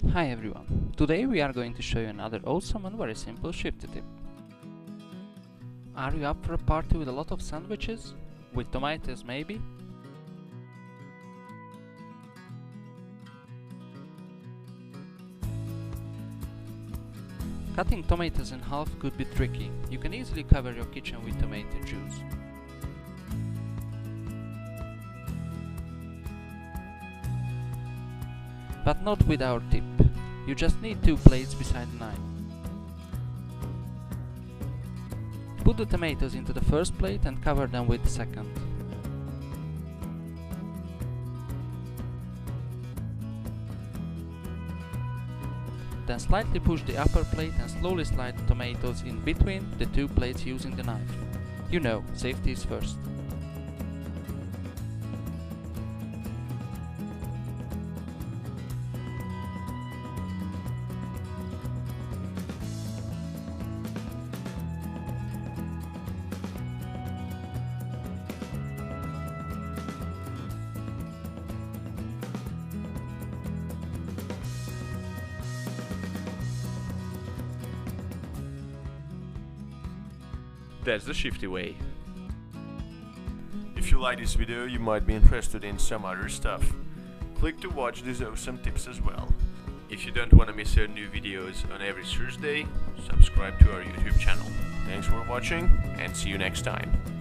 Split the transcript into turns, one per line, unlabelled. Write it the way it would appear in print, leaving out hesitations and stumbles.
Hi everyone, today we are going to show you another awesome and very simple shifty tip. Are you up for a party with a lot of sandwiches? With tomatoes maybe? Cutting tomatoes in half could be tricky. You can easily cover your kitchen with tomato juice. But not with our tip. You just need 2 plates beside the knife. Put the tomatoes into the first plate and cover them with the second. Then slightly push the upper plate and slowly slide the tomatoes in between the 2 plates using the knife. You know, safety is first.
That's the shifty way. If you like this video, you might be interested in some other stuff. Click to watch these awesome tips as well. If you don't want to miss our new videos on every Thursday, subscribe to our YouTube channel. Thanks for watching and see you next time.